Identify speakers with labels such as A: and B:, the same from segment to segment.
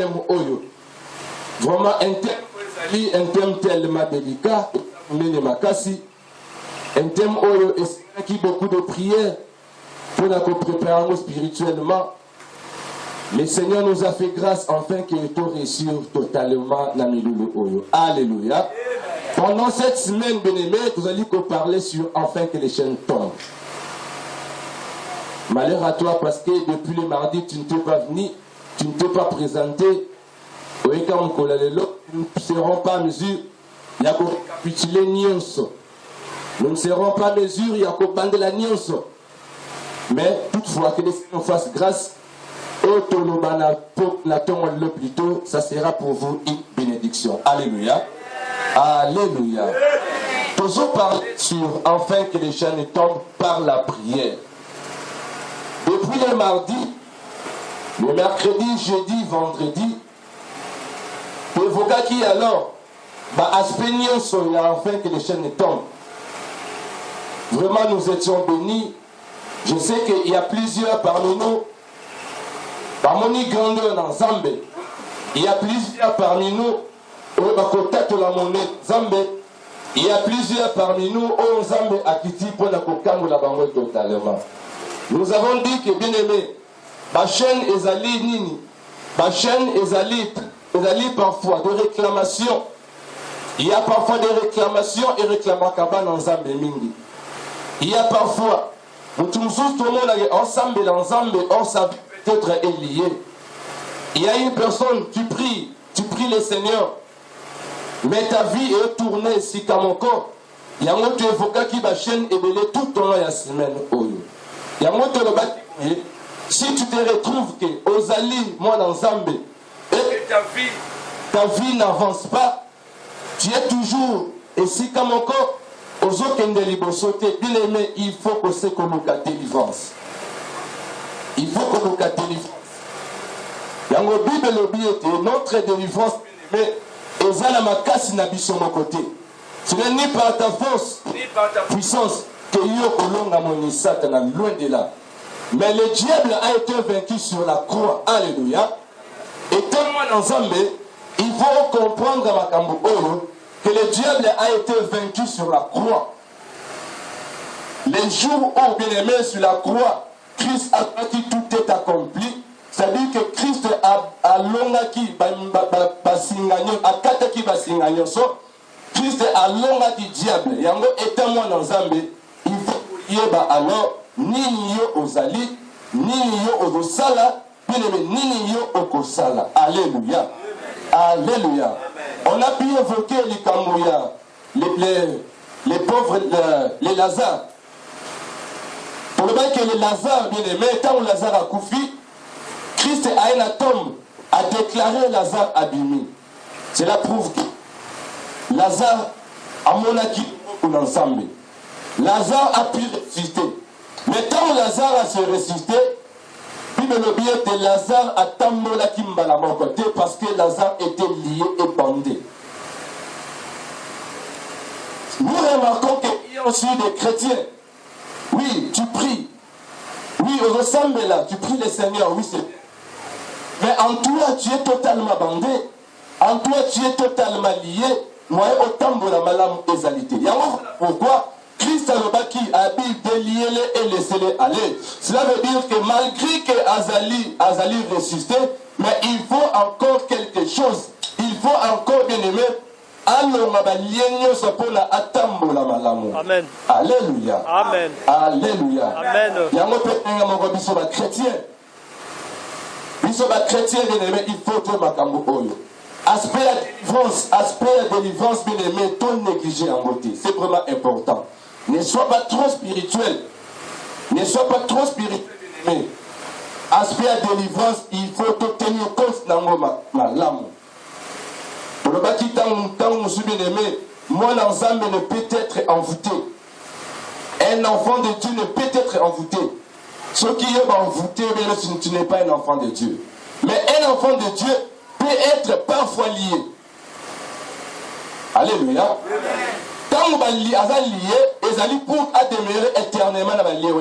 A: thème oyo. Vraiment un thème tellement délicat, un thème oyo et qui beaucoup de prières pour nous préparer spirituellement. Le Seigneur nous a fait grâce enfin qu'il est réussir totalement dans le oyo. Alléluia. Pendant cette semaine, bien-aimés, vous allez parler sur enfin que les chaînes tombent. Malheur à toi parce que depuis le mardi, tu ne t'es pas venu, tu ne t'es pas présenté. Oui, quand on nous ne serons pas à mesure, il y a qu'à récapituler Nyonso. Nous ne serons pas à mesure, il y a qu'à bander la Nyonso. Mais toutefois, que les Seigneur nous fassent grâce, plutôt, ça sera pour vous une bénédiction. Alléluia. Alléluia. Toujours parler sur enfin que les chaînes tombent par la prière. Depuis le mardi, le mercredi, jeudi, vendredi, évoquer qui alors, aspect Nyonso, enfin que les chaînes tombent. Vraiment, nous étions bénis. Je sais qu'il y a plusieurs parmi nous, parmi nous grandeur dans Zambé. Il y a plusieurs parmi nous, la monnaie Zambé. Il y a plusieurs parmi nous, au Zambé Akiti pour la Kokango la bango totalement. Nous avons dit que bien aimé, ma chaîne ezali nini, ma chaîne ezali parfois de réclamations. Il y a parfois des réclamations et réclamations dans Zambé mingi. Il y a parfois, nous tous tout le monde ensemble dans Zambé, on s'est peut-être est lié. Il y a une personne, tu pries le Seigneur, mais ta vie est tournée si comme encore. Il y a un autre avocat qui va chaîne et belé tout au long de la semaine. Il y a un autre si tu te retrouves que Ozali, moi dans Zambé, et que ta vie n'avance pas, tu es toujours, et si comme encore, aux autres qui bien aimé, il faut que c'est qu'on nous délivrance. Il faut qu'on nous délivrance. Il y a une Bible, notre délivrance, mais Ozala Makasi n'a pas sur mon côté. Ce n'est ni par ta force, ni par ta puissance, que yo kolonga moni Satan loin de là. Mais le diable a été vaincu sur la croix. Alléluia. Et tellement dans Zambé, il faut comprendre que le diable a été vaincu sur la croix. Les jours où, bien aimé, sur la croix, Christ a dit tout est accompli. C'est-à-dire que Christ a longaki a kataki basinganyo so. Christ a longaki diable. Yango étant-moi dans Zambé, il faut yeba alors nini yo ozali, nini yo ozosala, bien aimé, nini yo okosala. Alléluia. Alléluia. On a pu évoquer les Kamouya, les pauvres, les Lazare. Pour le bien que les Lazare, bien aimé, quand Lazare a coufi, Christ a un atome a déclaré Lazare abîmé. Cela prouve que Lazare a monaki ensemble. Lazare a pu ressusciter. Mais quand Lazare a se ressuscité, puis le bien de Lazare a tambolaki mbalamon côté parce que Lazare était lié et bandé. Nous remarquons qu'il y a aussi des chrétiens. Oui, tu pries. Oui, on ressemble là, tu pries le Seigneur, oui, c'est bien. Mais en toi, tu es totalement bandé. En toi, tu es totalement lié. Moi, autant de la malam égalité. Pourquoi Christ a dit déliez-les et laissez-les aller. Cela veut dire que malgré que Azali ressuscité, mais il faut encore quelque chose. Il faut encore bien aimer. Amen. Alléluia.
B: Amen.
A: Alléluia.
B: Amen.
A: Il faut que makambo oyo. Aspect de délivrance, bien aimé, ton négligé en beauté. C'est vraiment important. Ne sois pas trop spirituel. Ne sois pas trop spirituel, bien aimé. Aspect de délivrance, il faut te tenir compte dans ma lame. Pour le bâti, tant que bien aimé, moi, l'ensemble ne peut être envoûté. Un enfant de Dieu ne peut être envoûté. Ce qui est envoûté, tu n'es pas un enfant de Dieu. Mais un enfant de Dieu peut être parfois lié. Alléluia. Quand on est lié, ils allaient pour demeurer éternellement dans la lié.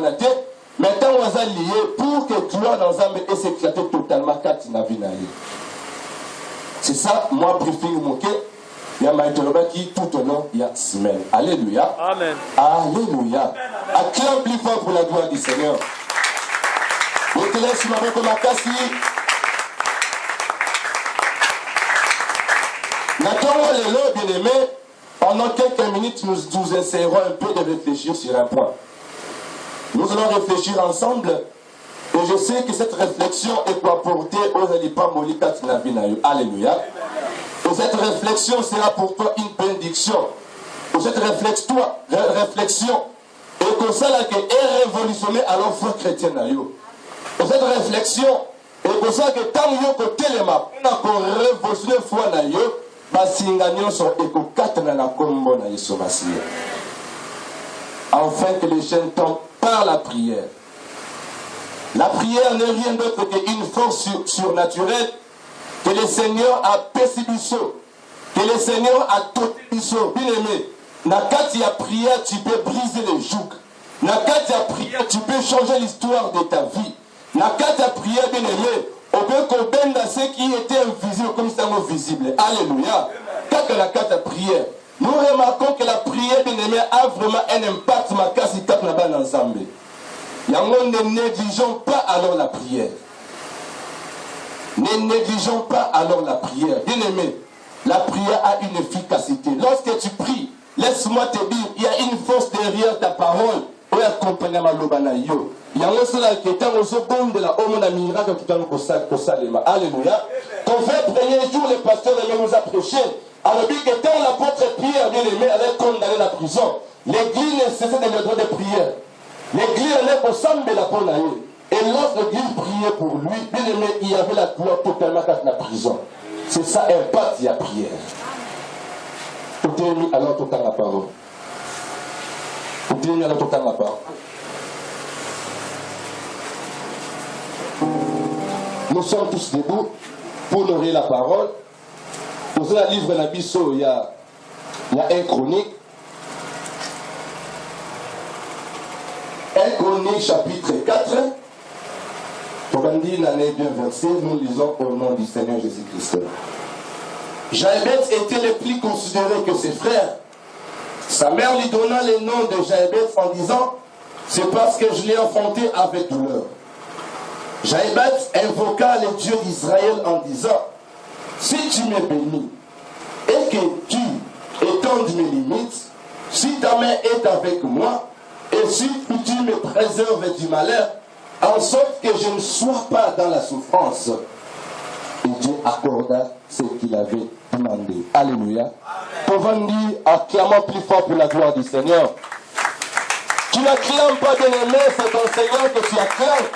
A: Mais quand on est lié, pour que tu es dans un et s'éclater totalement, quand tu n'as vu. C'est ça, moi, préfère moquer. Il y a Maïtoloba qui tout au long, il y a semaine. Alléluia.
B: Amen.
A: Alléluia. Acclame plus fort pour la gloire du Seigneur. Je te laisse, ma mère, comme un cassis. Maintenant, les lots, bien aimés, pendant quelques minutes, nous essayerons un peu de réfléchir sur un point. Nous allons réfléchir ensemble. Et je sais que cette réflexion est pour apporter aux Alipa Molika Tinavinayo. Alléluia. Et cette réflexion sera pour toi une bénédiction. Et cette réflexion est comme ça là qu'elle est révolutionnée à l'offre chrétienne. Et cette réflexion est comme ça que tant que côté les maps, on a révolutionné foi na yo, basinganyo sont éco-4 na la combo na yeso masie. Afin que les chaînes tombent par la prière. La prière n'est rien d'autre qu'une force surnaturelle que le Seigneur a percibissé, que le Seigneur a totéissé. Bien aimé, dans la prière, tu peux briser les jougs. Dans la prière, tu peux changer l'histoire de ta vie. Dans la prière, bien aimé, on peut comprendre ce qui était invisible comme c'est visible. Alléluia. Quand la prière, nous remarquons que la prière, bien aimé, a vraiment un impact dans l'ensemble. Ne négligeons pas alors la prière. Ne négligeons pas alors la prière. Bien aimé, la prière a une efficacité. Lorsque tu pries, laisse-moi te dire, il y a une force derrière ta parole. Il y a un seul qui est en seconde de la homme de miracle qui est au Salema. Alléluia. Quand le premier jour, le pasteur nous a prêché. Alors, que quand l'apôtre Pierre, bien aimé, allait condamner la prison, l'église ne cessait de lui donner des prières. L'église allait au centre de la Ponaïe. Et lorsque l'église priait pour lui, bien aimé, il y avait la gloire totalement dans la prison. C'est ça, impact, il y a prière. Tout est mis alors tout dans la parole. Tout est mis alors tout dans la parole. Nous sommes tous debout pour nourrir la parole. Pour ça, le livre Nabiso, il y a un chronique. Un chronique chapitre 4. Pour qu'on dise l'année bien versée, nous lisons au nom du Seigneur Jésus-Christ. Jaébet était le plus considéré que ses frères. Sa mère lui donna le nom de Jaébet en disant, c'est parce que je l'ai enfanté avec douleur. Jaébet invoqua le Dieu d'Israël en disant, si tu me bénis et que tu étendes mes limites, si ta main est avec moi, et si tu me préserves du malheur, en sorte que je ne sois pas dans la souffrance. Et Dieu accorda ce qu'il avait demandé. Alléluia. Pouvons dire, acclamons plus fort pour la gloire du Seigneur. Tu n'acclames pas bien aimé, c'est ton Seigneur que tu acclames.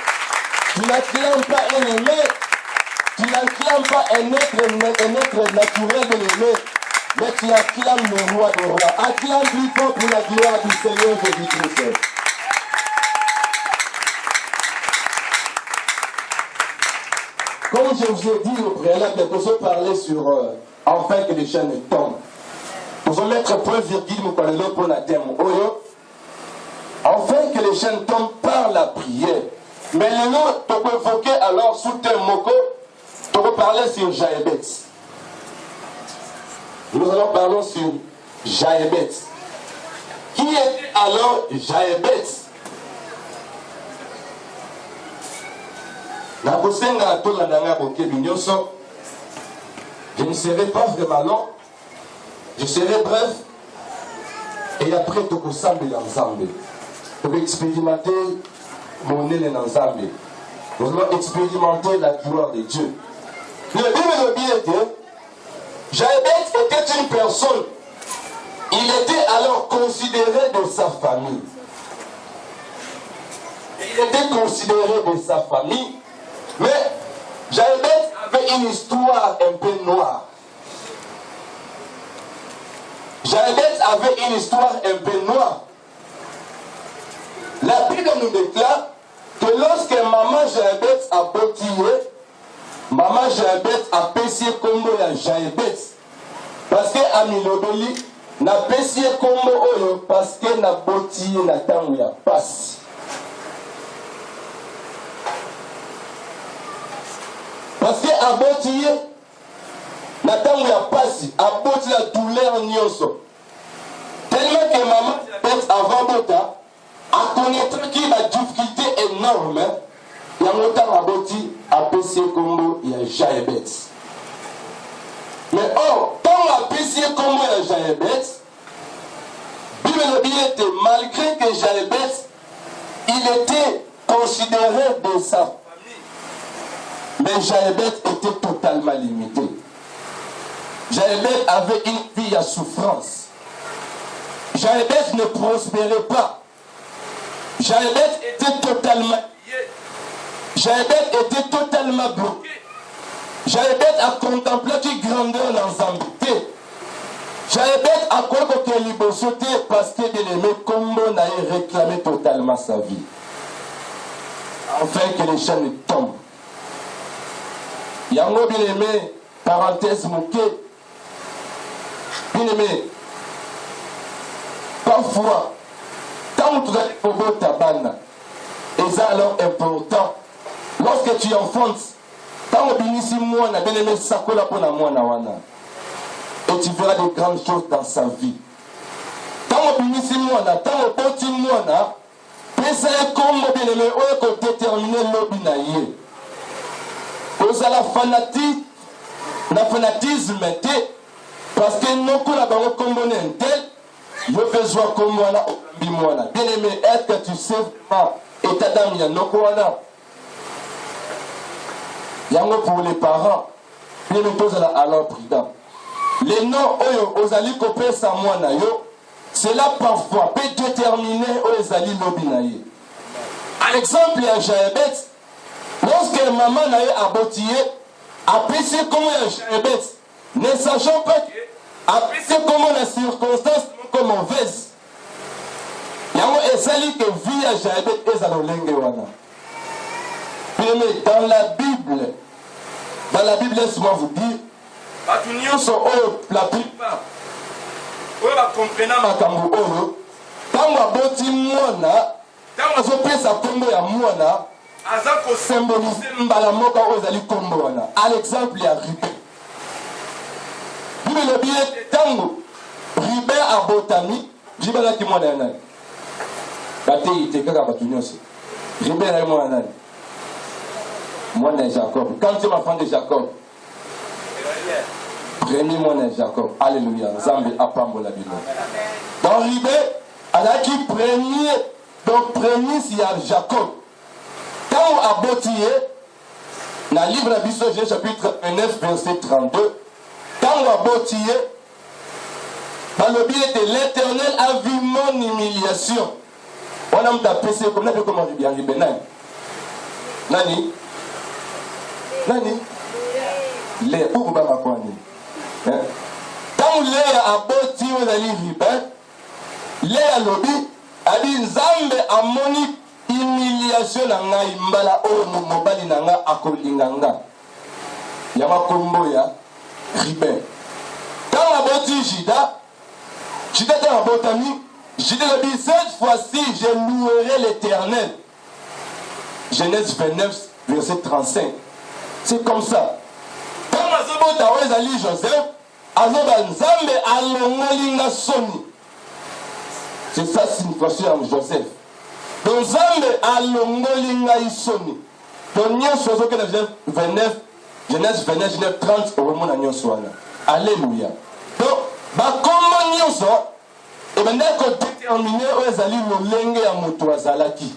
A: Tu n'acclames pas un aimé. Tu n'acclames pas un être naturel bien aimé. Mais tu acclames le roi des rois. Acclame plus fort pour la gloire du Seigneur Jésus-Christ. Comme je vous ai dit au préalable, nous allons parler sur enfin que les chaînes tombent. Nous allons mettre point virgule pour la thème. Enfin que les chaînes tombent par la prière. Mais le nom, tu peux évoquer alors sous thème Moko, tu peux parler sur Jaébet. Nous allons parler sur Jaébet. Qui était alors Jaébet? Je ne serai pas vraiment long, je serai bref, et après tout ensemble l'ensemble. Pour expérimenter mon nez ensemble. Nous allons expérimenter la gloire de Dieu. Le Bible dit que Jaébet était une personne, il était alors considéré de sa famille. Il était considéré de sa famille. Mais Jaébet avait une histoire un peu noire. Jaébet avait une histoire un peu noire. La Bible nous déclare que lorsque maman Jaébet a botillé, maman Jaébet a pessé comme la Jaébet. Parce qu'à Milobeli, n'a pessé comme parce qu'elle n'a botillé la temps où il y a passe. Parce qu'à botillé, na ntango ya pasi aboti la douleur nyonso tellement que maman peut avant bota akonetraki badifficulté énorme yango ntango aboti apesi ye kombo ya Jaebet. Mais or ntango apesi ye kombo ya Jaebet, Bible elobi ete malgré que Jaebet il était considéré de sa famille, mais Jaebet était totalement limité. Jaebet avait une vie à souffrance. Jaebet ne prospérait pas. Jaebet était totalement lié. Jaebet était totalement bloqué. Jaebet a contemplé qui grandeur dans l'ambité. Jaebet a quoi que libosoté parce que bien-aimé Kombo n'a réclamé totalement sa vie. Enfin que les chaînes tombent. Yango bien-aimé, parenthèse mouké. Bien-aimé, parfois, quand tu as pour ta banne, et ça alors important, lorsque tu enfantes, quand on binisi moi, on a bien aimé sakola pour la moine wana. Et tu verras de grandes choses dans sa vie. Quand on binisi moi, quand on porte moi, pesa est comme bien aimé, on est déterminé l'obinaye. Cause à la fanatisme, parce que nous, quand on a comme un tel, il faut besoin comme moi, bien aimé, est-ce que tu sais vraiment, état d'âme, il y a nos quoi. Yango pour les parents, les méthodes à leur prudent. Les noms aux alliés copés sans moi, c'est là parfois peut déterminer aux alliés lobinaye. Par exemple, il y a Jaebet, lorsque maman n'a eu abotillé, a pissé comme Jaebet, ne sachant pas que, a pissé comme la circonstance comme mauvaise. Yango esali que vie à Jaebet est à l'olenge wana. Dans la Bible, laisse-moi vous dire, la plupart, comprenant ma kambo oyo, tango aboti mwana, tango azopesa kombo ya mwana, aza ko symboliser mbala moka oyo ezali kombo wana. À l'exemple ya Ribé. Bible elobi ete tango Ribé abotami, jibalaki mwana ya nani? Bateyi te kaka bato nyonso. Ribé na mwana nani? Mwana Jacob. Quand tu es enfant de Jacob, premier mwana Jacob. Alléluia. Zambi apambola bino. Dans Ribé, elle a qui premier, donc premier c'est Jacob. Quand on a botillé, dans le livre de Bisso, chapitre 9, verset 32, quand on a botillé, dans le biais de l'Éternel a vu mon humiliation. On a tapé comme on a comment Ribé. Nani? Nani? Léa, où va ma coigne? Quand Léa a bâti aux alliés Ribé, Léa lobby a dit Nzambe a moni humiliation na ngai mbala o mobali na nga akolinganga. Yama kombo ya Ribé. Quand a bâti Jida dans la botanie, Jida lobby cette fois-ci je louerai l'Éternel. Genèse 29, verset 35. C'est comme ça. Quand Azobota Oezali Joseph, Azoba Nzambe alongolinga soni. C'est ça signification en Joseph. Donc Nzambe alongolinga soni. Donc nyonso soki na Genèse 29, Genèse 30 au moment nyonso wana. Alléluia. Donc bakombo nyonso et ben ndeko déterminer Oezali lolenge ya moto azalaki.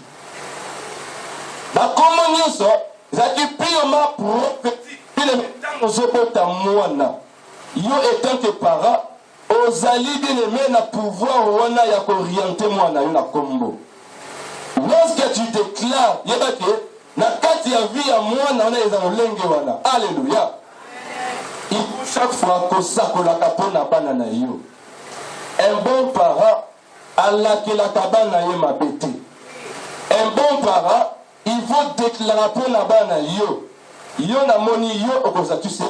A: Bakombo nyonso zaki purement prophétique. Yo étant que parents, ozali bien-aimé na pouvoir wana ya orienter mwana yo na kombo. Lorsque tu déclares yebaki na kati ya vie ya mwana wana eza olenge wana. Alléluia. Il faut chaque fois que ça kolaka pona bana na yo. Un bon parent alakelaka bana ye mabete. Un bon parent il faut déclarer pour la bana yo. Yo na moni yo okoza tu sais.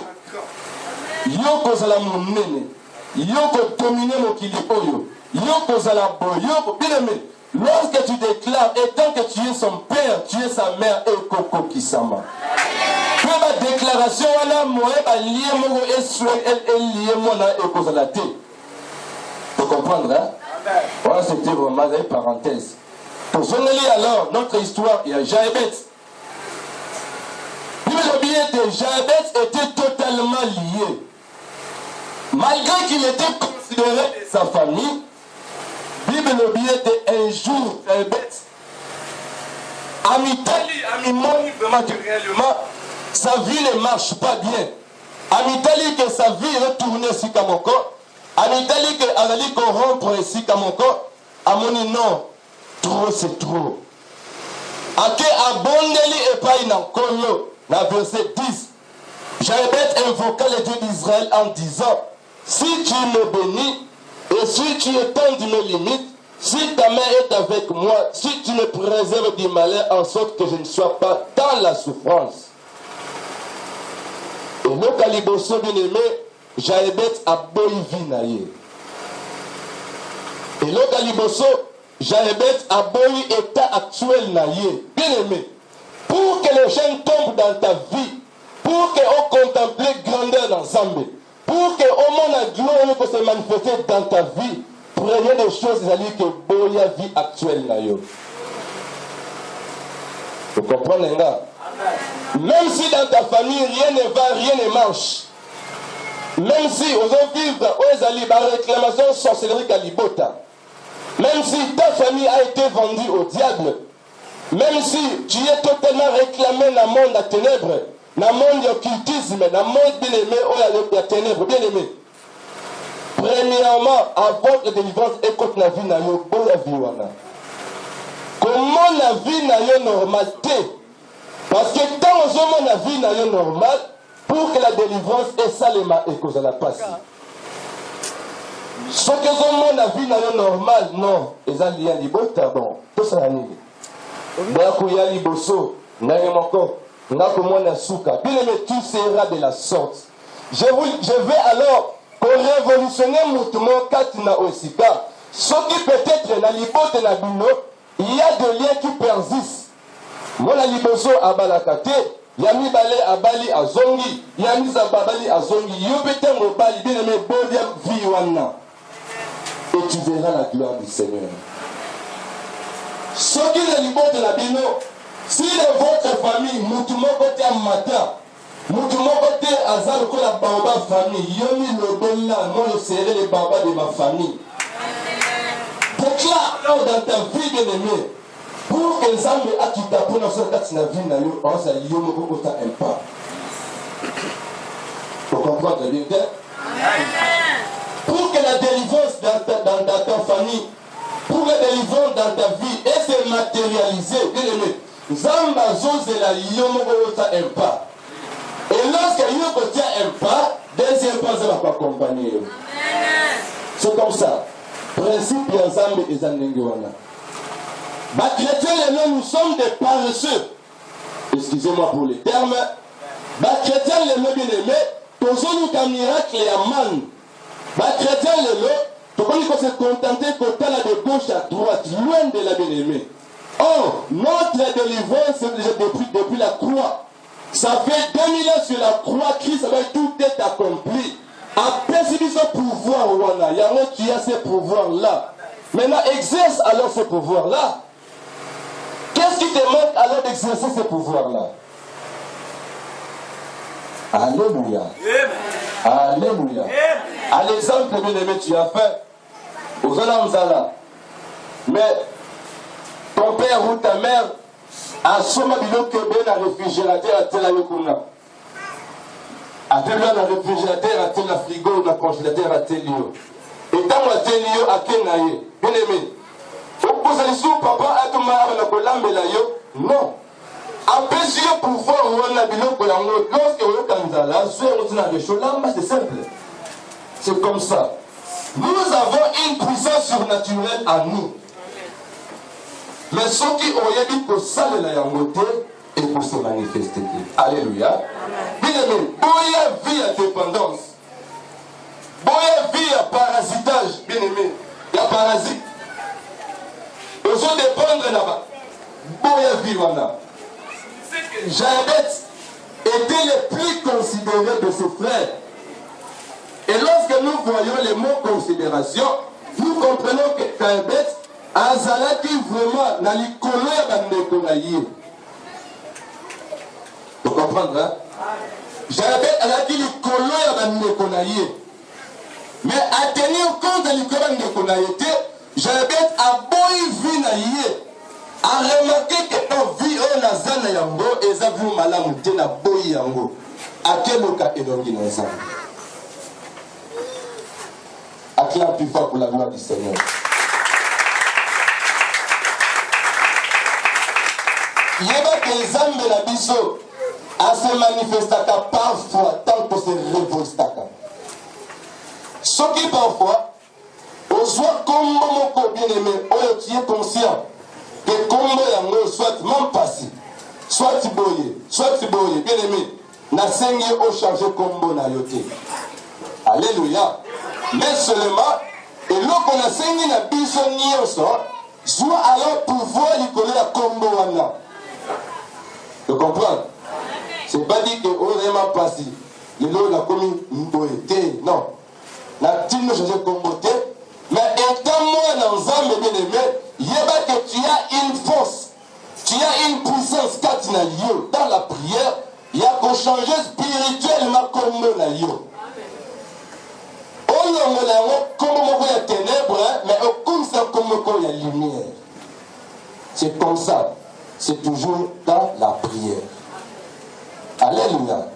A: Yo koza la monene. Yo ko dominer mokili oyo. Yo koza la boyo. Bien aimé. Lorsque tu déclares, étant que tu es son père, tu es sa mère et koko kisama. la déclaration, vous comprendre, hein? Voilà, c'était vraiment une parenthèse. Pour sonner alors, notre histoire, il y a Jaébet. Jaébet était totalement lié. Malgré qu'il était considéré de sa famille, Bible était un jour Jaébet. Amitali, Amimoni, vraiment que réellement, sa vie ne marche pas bien. Amitali que sa vie retournée ici comme encore. Amitali que Azali corrompre ici comme encore. Amoni non, trop c'est trop. Ake abondeli et pas in encore. Dans verset 10, Jaébet invoqua le Dieu d'Israël en disant, si tu me bénis et si tu étends mes limites, si ta main est avec moi, si tu me préserves du malheur en sorte que je ne sois pas dans la souffrance. Et le Kaliboso bien-aimé, Jaébet a boivi naïe. Et le Kaliboso, Jaébet a boivi état actuel naïe. Bien-aimé, pour que les gens tombent dans ta vie, pour qu'on contemple grandeur ensemble, pour que au monde la gloire que se manifester dans ta vie, prenez des choses que boya vie actuelle naïe. Vous comprenez, les gars? Même si dans ta famille rien ne va, rien ne marche. Même si on veut vivre aux réclamation sorcellerie Kalibota. Même si ta famille a été vendue au diable. Même si tu es totalement réclamé dans le monde de la ténèbres, dans le monde de l'occultisme, dans le monde bien-aimé, de la ténèbres, bien-aimé. Premièrement, avant la délivrance, écoute la vie na yo, la vie wana. Comment la vie na yo normalité? Parce que tant que la vie na yo normale, pour que la délivrance est salema et que ça la passe. Ce que la vie na yo normale, non, ils ont lié à l'ibota, bon, tout ça la négé. Bakuya liboso, nayemoko, nakomona suka. Bien aimé, tout sera de la sorte. Je vais alors révolutionner mouvement katina osika. Ce qui peut-être na libote na bino, il y a des liens qui persistent. Mona liboso abalakate, yami bale abali azongi, yami zababali azongi, yobete mobali, bien aimé, bodia viwana. Et tu verras la gloire du Seigneur. Ce qui est libre de la bino, si de votre famille, moutoumon côté à matin, moutoumon côté à Zarko la baba famille, yomi le bon là, moi je serai les babas de ma famille. Déclare alors dans ta vie bien aimée, pour que les âmes à qui t'apprennent dans cette vie, on s'est yomi beaucoup un pas. Vous comprenez bien? Pour que la délivrance dans ta famille, pour la délivrance dans ta vie et se matérialiser, bien aimé, Zamba Zozela Yomogota un pas. Et lorsque Yomogota tient un pas, deuxième pas, ça va pas accompagner. C'est comme ça. Principe Yazambe et Zanengewana. Bah, chrétiens, nous sommes des paresseux. Excusez-moi pour les termes. Bah, chrétiens, les bien aimés, tous nous un miracle et un man. Bah, chrétiens, les tu peux se contenter qu'on t'a de gauche à droite, loin de la bien-aimée. Or, notre délivrance depuis la croix. Ça fait 2000 ans sur la croix, Christ avait tout est accompli. Après, c'est ce pouvoir, il y a un qui a ce pouvoir-là. Maintenant, exerce alors ce pouvoir-là. Qu'est-ce qui te manque alors d'exercer ce pouvoir-là? Alléluia. Alléluia. À l'exemple, bien-aimé, tu as fait. Aux Olamzala. Mais ton père ou ta mère a somme de l'eau dans le réfrigérateur à tel ayokuna. A tel dans le réfrigérateur à tel frigo, dans le congélateur à tel lieu. Et dans le tel lieu à Kenaye, bien aimé. Vous allez sous papa à tout le monde non. Après, si vous pouvoir, on a biloko yango. Lorsque vous êtes dans la c'est simple. C'est comme ça. Nous avons une puissance surnaturelle à nous. Mais ceux qui ont dit que ça, la yangote, et pour se manifester. Alléluia. Bien aimé, boya vie à dépendance. Boya vie à parasitage. Bien aimé, il y a parasite. Ils ont dépendre là-bas. Boya vie, voilà. Jaébet était le plus considéré de ses frères. Et lorsque nous voyons les mots considération, nous comprenons que Jabez azalaki vraiment na likolo ya bandeko na ye. Vous comprenez, hein? Jabez azalaki likolo ya bandeko na ye. Mais à tenir compte de likolo ya bandeko na ye te, Jabez a boyi vi na ye. A remarqué que nos vies on a zana yango eza vu malamu te na boyi yango. Akeloka elongi na nzambe. Acclame plus fort pour la gloire du Seigneur. Yeba que Nzambe na biso a se manifestaka parfois tant que se révoltaka. Ce qui parfois ozwa kombo moko bien aimé, oyo tu es conscient que kombo yango soit même passé, soit boye, bien aimé, na sengi o changer kombo na yote. Alléluia. Mais seulement, et lorsqu'on a sengi na biso nyonso, soit alors pouvoir lui coller la kombo wana. Tu comprends? C'est pas dit que on vraiment passé. Le lot la commis mboete, non. La tine changer kombo te. Mais étant moi dans Nzambe bien aimé, yeba que tu as une force, tu as une puissance quand na yo dans la prière, il y a qu'on changer spirituellement kombo na yo. On a comme il y a ténèbres, mais comme ça, comme il y a lumière. C'est comme ça. C'est toujours dans la prière. Alléluia.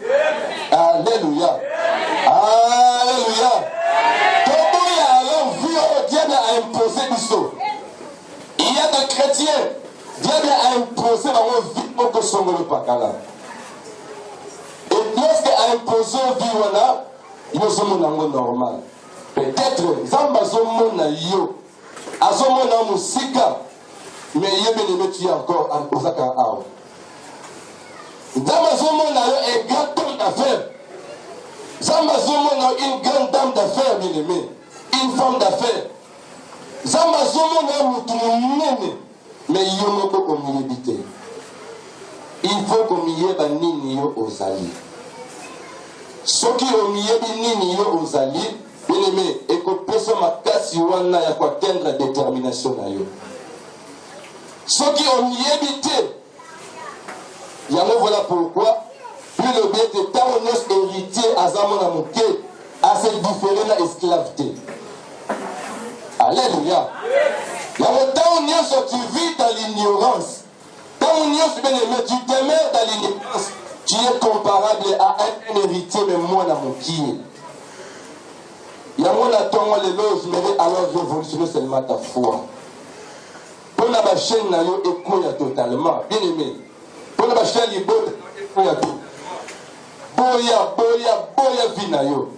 A: Alléluia. Alléluia. Comment il y a alors vu Dieu a imposé du saut. Il y a des chrétiens. Dieu a imposé leur vie pour que son le pacala. Et lorsqu'il a imposé vie, voilà, il y a un normal. Peut-être, Zamba Zomona yo, Azomona Musika, mais il y a bien tu es encore en Osaka Ao. Zamba Zomona yo est grand homme d'affaires. Zamba Zomona une grande dame d'affaires, bien aimé, une femme d'affaires. Zamba Zomona Moutoumene, mais il y a un peu comme il habite. Il faut qu'on y ait un nini aux alliés. Ceux qui ont mis un nini aux alliés, bien aimé, et que personne ma casse wana ya quoi atteindre la détermination na yo. Ceux qui ont y habité, voilà pourquoi, plus le bien de temps on est héritier à Zamona Mouké, à cette différente esclaveté. Alléluia. Il y a le temps où tu vis dans l'ignorance. Tant où bien aimé, tu demeures dans l'ignorance, tu es comparable à un héritier, mais moi dans mon qui. Il y a mon attend les loges, mais alors révolutionner seulement ta foi. Pour la chaîne, écoute totalement. Bien aimé. Pour la chaîne, il boya vinayo.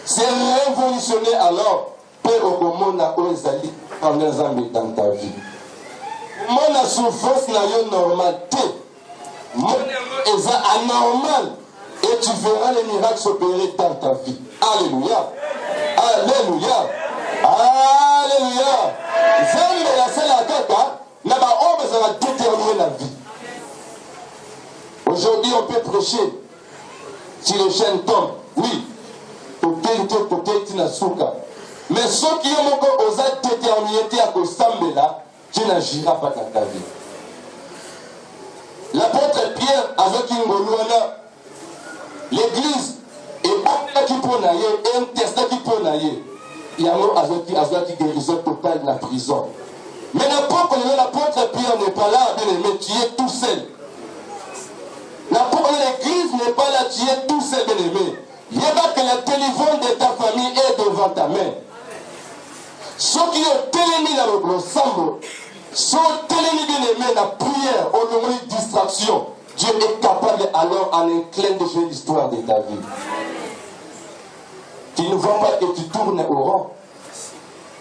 A: C'est révolutionner alors. Père au monde ozali pendant dans ta vie. Mon souffrance n'a normalité. Mon est anormal. Et tu verras les miracles s'opérer dans ta vie. Alléluia. Alléluia. Alléluia. Zambé la seule kaka n'a pas homme ça va déterminer la vie. Aujourd'hui on peut prêcher si les chaînes tombent. Oui. Côté Tinasuka. Mais ceux qui ont encore osé déterminer à Kostambe là, tu n'agiras pas dans ta vie. L'apôtre Pierre avec Ingoluana, l'église et pas qui peut nailler, un test qui peut nailler. Il y a un qui guérison totale de la prison. Mais l'apôtre Pierre n'est pas là, bien aimé, tu es tout seul. L'église n'est pas là, tu es tout seul, bien aimé. Il y a que la délivrance de ta famille est devant ta main. Ceux qui ont télémis dans le gros sambo, ceux qui ont télémis bien aimé la prière, au nom de distraction, Dieu est capable alors en un clin de jeu l'histoire de ta vie. Tu ne vois pas que tu tournes au rond.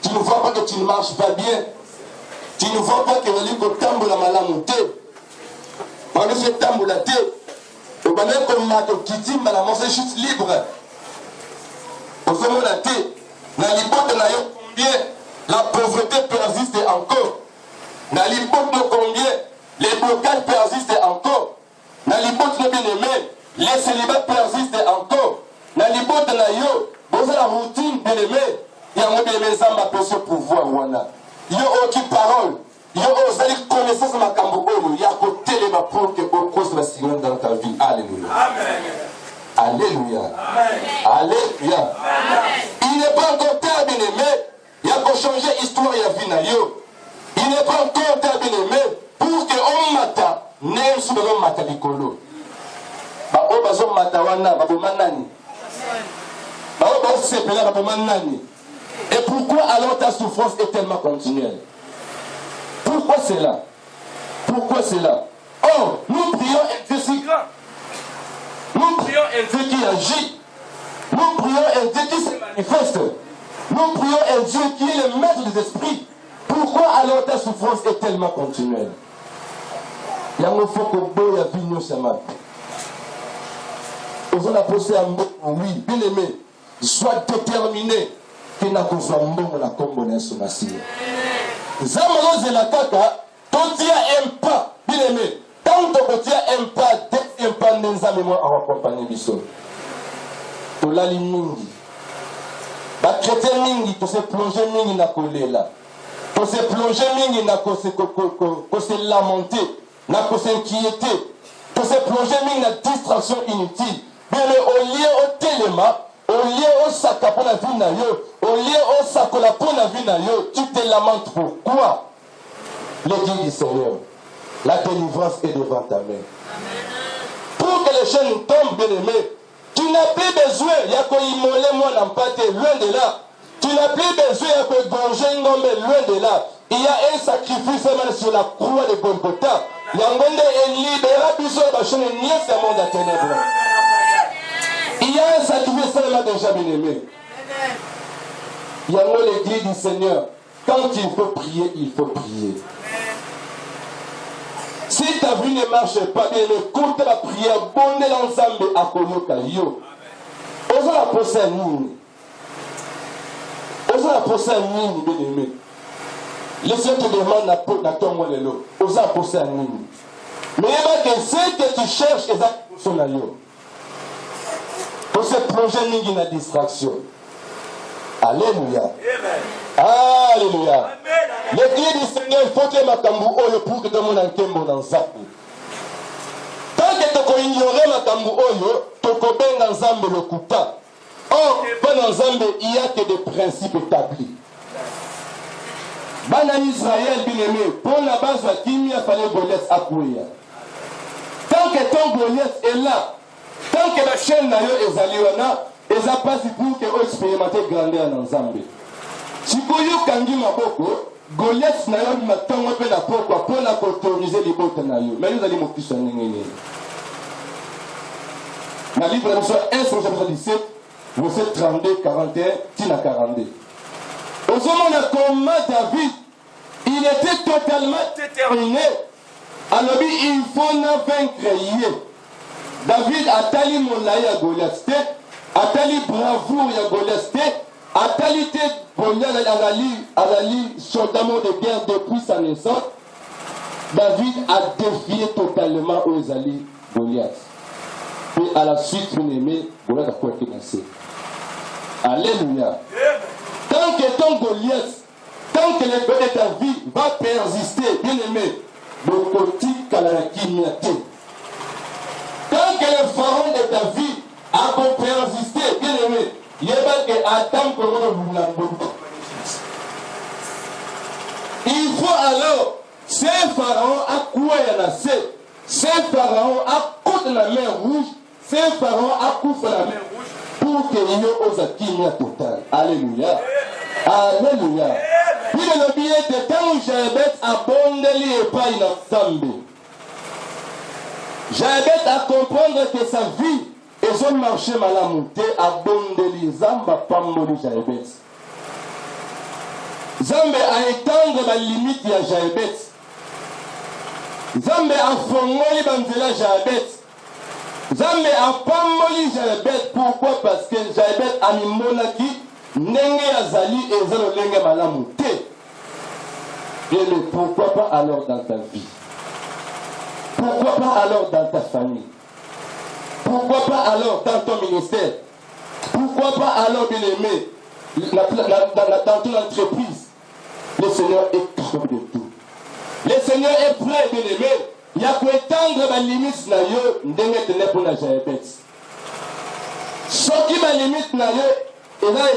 A: Tu ne vois pas que tu ne marches pas bien. Tu ne vois pas que tu tambour la malamouté. Pendant ce tambour la tête, au moment comme Mato Kiti, la c'est juste libre. Au moment la tête, dans l'hypothèse, combien la pauvreté persiste encore. Dans l'hypothèse, combien les blocages persistent encore. Dans l'hypothèse, bien aimé, les célibats persistent encore. Dans les bottes de yo, vous avez la routine de l'aimer. Il y a un bien aimé Zamba peut se pouvoir. Il y a aucune parole. Il y a une connaissance de ma cambo. Il y a côté les pour que au cause va signer dans ta vie. Alléluia. Amen. Alléluia. Amen. Alléluia. Amen. Il n'est pas encore terre bien aimé. Il y a pour changer l'histoire et la vie na yo. Il n'est pas encore terre bien aimé pour que on mata n'aime sous le nom mata likolo. Ba o bazo mata wana ba bomanani. Ba o bazo sepela ba bomanani. Et pourquoi alors ta souffrance est tellement continuelle? Pourquoi cela? Pourquoi cela? Or, nous prions un Dieu si grand. Nous prions un Dieu qui agit. Nous prions un Dieu qui se manifeste. Nous prions un Dieu qui est le maître des esprits. Pourquoi alors ta souffrance est tellement continuelle? Il y a un faux combo, il y a vigno sama. Osons la poser à mot, oui, bien aimé. Sois déterminé. Que n'a qu'on soit bon la combonne sur ma scie. Zamalo zelakaka, totia un pas, bien aimé. Tant que totia un pas, deuxième pas, n'enza moi à accompagner biso. Tolali mingi. Ba chrétien mingi, to se plonger mingi na kolela. To se plonger mingi na ko se lamenter, na ko s'inquiéter. To se plonger mingi na distraction inutile. Bien aimé, au lieu au téléma, au lieu au sac pour la vie na yo, au lieu au sac pour la vie na yo, tu te lamentes pourquoi? Le Dieu du Seigneur, la délivrance est devant ta main. Pour que les chaînes tombent, bien aimé, tu n'as plus besoin, il y a qu'on immoler moi n'empâté, loin de là. Tu n'as plus besoin, il y a qu'on gonger une homme loin de là. Il y a un sacrifice même sur la croix de Golgotha. Il y a un monde libéra, puis sur la chaîne, il y a ce monde à ténèbres. Il y a un sacrifice seulement déjà bien aimé. Il y a l'église du Seigneur. Quand il faut prier, il faut prier. Si ta vie ne marche pas bien, écoute la prière, bonne l'ensemble à Koyoka Yo. Osons la poser à nous. Osons la poser à nous, bien aimé. Le Seigneur te demande à ton moi les lots. Osons la poser à nous. Mais il va que ce que tu cherches, c'est ça son aïeux. Pour ce projet, il y a une distraction. Alléluia. Alléluia. L'église du Seigneur, il faut que ma tambour oyo pour que tout le monde ait dans Zapu. Tant que tu peux ignorer ma tambour oyo, tu peux bien dans Zambé le Kuta. Or, dans Zambé, il n'y a que des principes établis. Bana Israël, bien aimé, pour la base, il fallait Goliath à Kouya. Tant que ton Goliath est là, tant que la chaîne n'a eu ezaliwana, eza passe pour que vous expérimentez grandeur dans Zambie. Si vous kangi maboko, Goliath n'a eu matango pe na pokwa pour la autoriser les bottes na yo. Mais nous allons m'occuper de ngene. Dans le livre de 1 chapitre 17, verset 32, 41, tina 42. Au moment de comment David, il était totalement déterminé. Alors il faut na vaincre. David a tali molai à Goliath, a tali bravoure à Goliath, a tali Goliath à la soldamo de guerre depuis sa naissance. David a défié totalement aux alliés Goliath. Et à la suite, bien aimé, Goliath a quoi commencer. Alléluia. Tant que ton Goliath, tant que le Goliath de ta vie va persister, bien aimé, le côté Kalaraki Miate. Tant que le pharaon de ta vie a persisté, bien aimé, il n'y a pas que attendre que vous l'avez. Il faut alors, ces pharaons à quoi il y en a ces pharaons à côté de la mer rouge, ces pharaons à couvre la mer rouge pour qu'il y ait aux akimia total. Alléluia. Alléluia. Puis le billet de temps où Jabet abondeli et pas inensemble. Jabet à comprendre que sa vie et son marché malamonté abondeli zamba pamboli Jabet. Zambe a étendre la limite de Jabet. Zambe a formé banzela Jabet. Zambe a pamboli Jabet. Pourquoi? Parce que Jabet a mis monaki nenge azali et zalo lenge malamonté. Et mais pourquoi pas alors dans ta vie? Pourquoi pas alors dans ta famille? Pourquoi pas alors dans ton ministère? Pourquoi pas alors, bien aimé, dans ton entreprise? Le Seigneur est capable de tout. Le Seigneur est prêt, bien aimé. Il y a qu'à étendre ma limite na yo, ndenge tene pour la diabète. Ce qui ma limite na yo, et là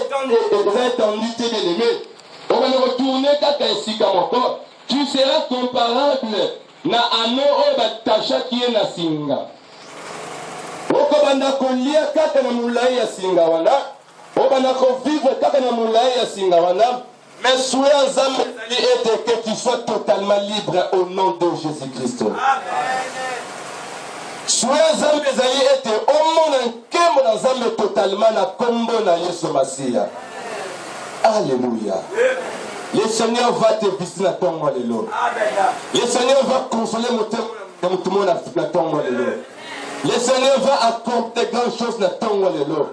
A: étendu, bien aimé. On va nous retourner quand ainsi comme encore. Tu seras comparable na ano o batasha qui est na singa. Okobanda kolia kaka na mulai ya singa wana. Okobanda vivre kaka na mulai ya singa wana. Mais soyez ensemble et que tu sois totalement libre au nom de Jésus-Christ. Soyez ensemble et au monde en totalement na combo na Yesu Masia. Alléluia. Le Seigneur va te visiter na ton mois de l'eau. Le Seigneur va consoler mon tout monde na ton mois de l'eau. Le Seigneur va accomplir grandes choses na ton mois de l'eau.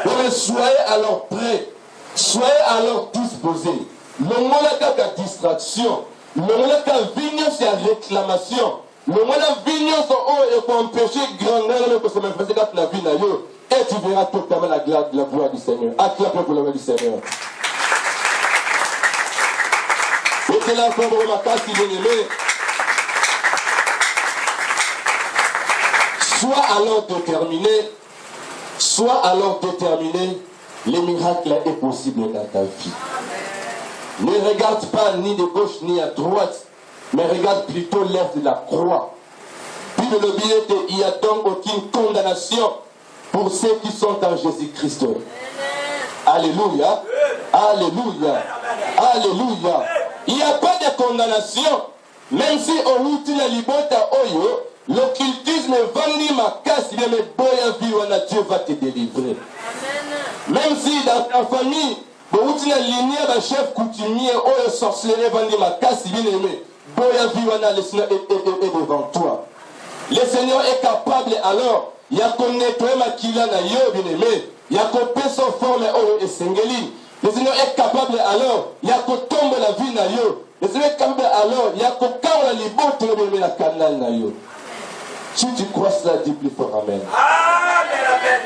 A: Mais soyez alors prêts. Soyez alors disposés. Le mot la distraction, le mot la vignon c'est la réclamation, le mot la vignon c'est oh et pour empêcher grandeur le que ça me faisait la vie na yo et tu verras totalement la gloire du Seigneur. Acclame pour la gloire du Seigneur. Et là encore pour ma casse qui vient aimer. Sois alors déterminé, les miracles est possible dans ta vie. Ne regarde pas ni de gauche ni à droite, mais regarde plutôt l'œuvre de la croix. Puis de l'obéité, il n'y a donc aucune condamnation pour ceux qui sont en Jésus-Christ. Alléluia. Alléluia. Alléluia. Il n'y a pas de condamnation, même si on utilise la liberté oyo, l'occultisme vandi ma casse, mais boya viwana, Dieu va te délivrer. Même si dans ta famille, beaucoup de lignes de chef coutumier ou sorcellerie vendent ma casse bien aimé. Boya viwana, le Seigneur est devant toi. Le Seigneur est capable alors. Il y a qu'on nettoie ma kila na yo bien aimé. Il y a qu'on paie son forme et sengeli. Le Seigneur est capable alors. Il y a qu'on tombe la vie na yo. Le Seigneur est capable alors. Il y a qu'on quand la libote le bébé la canal na yo. Si tu crois cela, dis plus fort amen. Amen.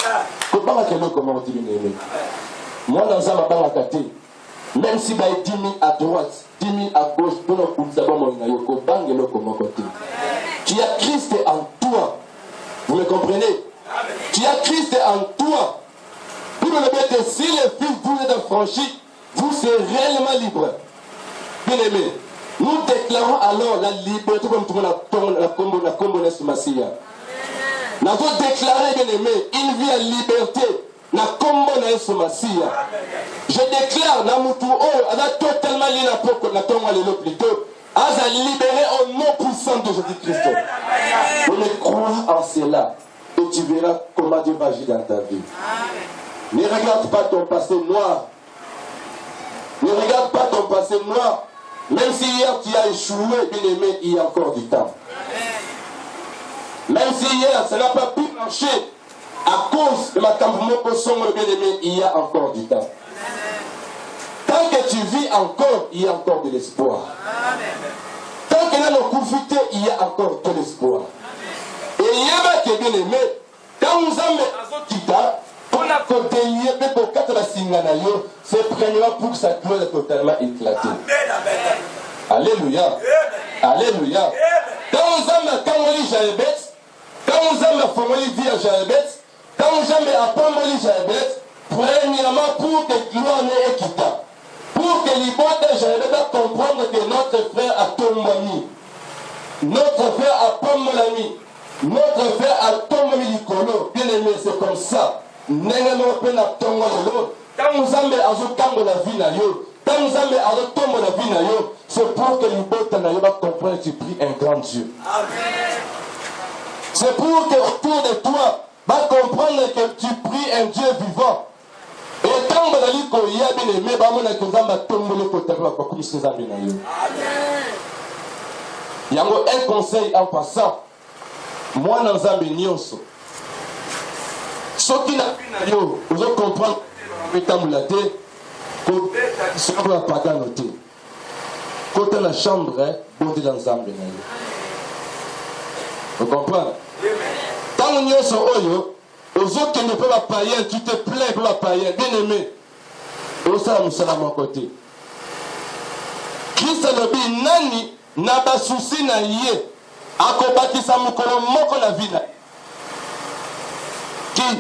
A: Comment on dit bien aimé? Moi, dans un matin à côté, même si il y a 10 000 à droite, 10 000 à gauche, pour nous tu as Christ en toi. Vous me comprenez? Tu as Christ en toi. Pour le mettre, si le Fils vous est affranchi, vous serez réellement libre. Bien aimé, nous déclarons alors la liberté comme tout le monde a combo de Massia. Nous avons déclaré, bien aimé, une vie à liberté. Na combo na Yesu Masia. Je déclare na mutu o ada totalement lié na poko na tonga lelo plutôt. Aza libéré au nom puissant de Jésus-Christ. On ne croit en cela et tu verras comment Dieu va agir dans ta vie. Ne regarde pas ton passé noir. Ne regarde pas ton passé noir. Même si hier tu as échoué, bien aimé, il y a encore du temps. Même si hier ça n'a pas pu marcher. À cause de ma campagne bien-aimé, il y a encore du temps. Tant que tu vis encore, il y a encore de l'espoir. Tant que nous profitons, il y a encore de l'espoir. Et il y a qui bien-aimé, quand nous avons quitté, on a continué pour quatre la singanayo, c'est premièrement pour que sa gloire est totalement éclatée. Alléluia. Alléluia. Quand on lit Jaébet, quand on a formulé vie à Jaébet, quand jamais à Pamboli Jaébet, premièrement pour que gloire n'est équitable. Pour que l'hypothèse Jaébet va comprendre que notre frère a tombé. Notre frère a Pambolami. Notre frère a tombé Likolo. Bien aimé, c'est comme ça. N'ayons pas la tombe de l'autre. Quand nous avons à la vie na yo, quand nous avons à tomber la vie na yo, c'est pour que l'hypothèse va comprendre que tu pries un grand Dieu. Amen. C'est pour que autour de toi, va comprendre que tu pries un Dieu vivant. Et tant que tu as bien aimé, il y a un conseil en passant. Moi, dans un nyonso. Ce qui n'a plus yo, vous allez comprendre que tu as pas noté. Quand tu as la chambre, vous êtes dans un vous comprenez? Tant que nous sommes Aux autres qui ne peuvent pas païen, tu te plains pour la païen. Bien aimé. Et ça, nous sommes à mon côté. Christ a dit, nani n'a pas souci na yé. Akobaki sa mukolo moko la vie. Qui,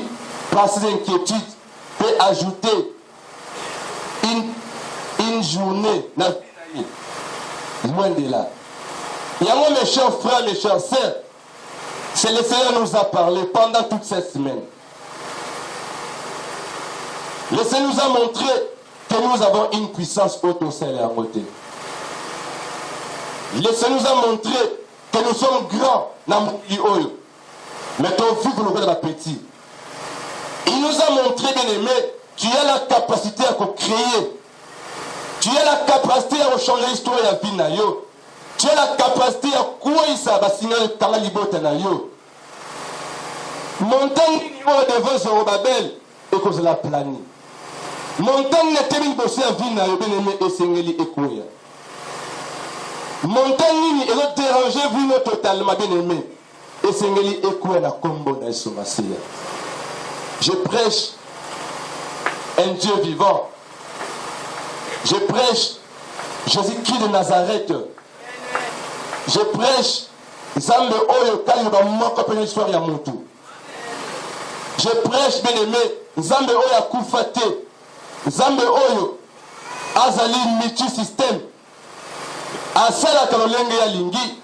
A: par ses inquiétudes, peut ajouter une journée na vie. Loin de là. Il y a moi, mes chers frères, mes chères sœurs, c'est le Seigneur nous a parlé pendant toute cette semaine. Le Seigneur nous a montré que nous avons une puissance haute au ciel et à côté. Le Seigneur nous a montré que nous sommes grands dans le monde. Mais ton fils pour le petit. Il nous a montré, bien aimé, tu as la capacité à créer. Tu as la capacité à changer l'histoire de la vie. Tu as la capacité à quoi ça va signer le Kalibota na yo. Montagne devant Zorobabel et cause la planie. Montagne n'était pas bossé à vie na yo bien aimé et sengeli et quoi. Montagne ni est dérangé vous totalement bien aimé et sengeli et quoi na combo na somasia. Je prêche un Dieu vivant. Je prêche Jésus-Christ de Nazareth. Je prêche Zambe Oyo Kaliba Moko Pene Histoire ya Mutu. Je prêche bien aimé Zambe Oyo Akufate. Zambe Oyo Azali Michi System. Asala Kalolenge ya Lingi.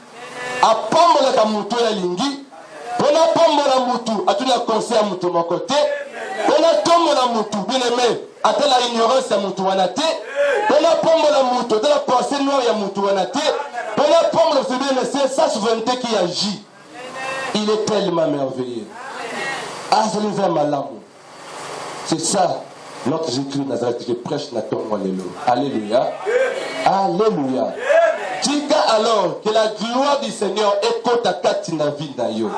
A: Apambola ka Mutu ya Lingi. Pona pambola Mutu. Atuna conseil à Mutu mon côté. Pona tombola Mutu. Bien aimé. Atala ignorance ya Mutu wanate. Pona pambola Mutu. Atala pensée noire ya Mutu wanate. C'est sa souveraineté qui agit. Il est tellement merveilleux. C'est ça notre Jésus-Christ Nazareth qui prêche na ton Alléluia. Alléluia. Tika alors que la gloire du Seigneur écoute à Katina Vinayo.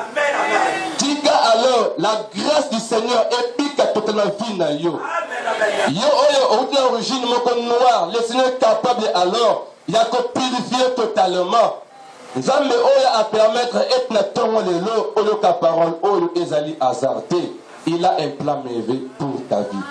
A: Tika alors la grâce du Seigneur épique à toute la Vinayo. Yo oyo origine mon noir. Le Seigneur est capable alors. Il a purifié totalement. Zambe oya a permettre etna tongo lelo oyo ka parole oyo ezali azarté. Il a un plan merveilleux pour ta vie.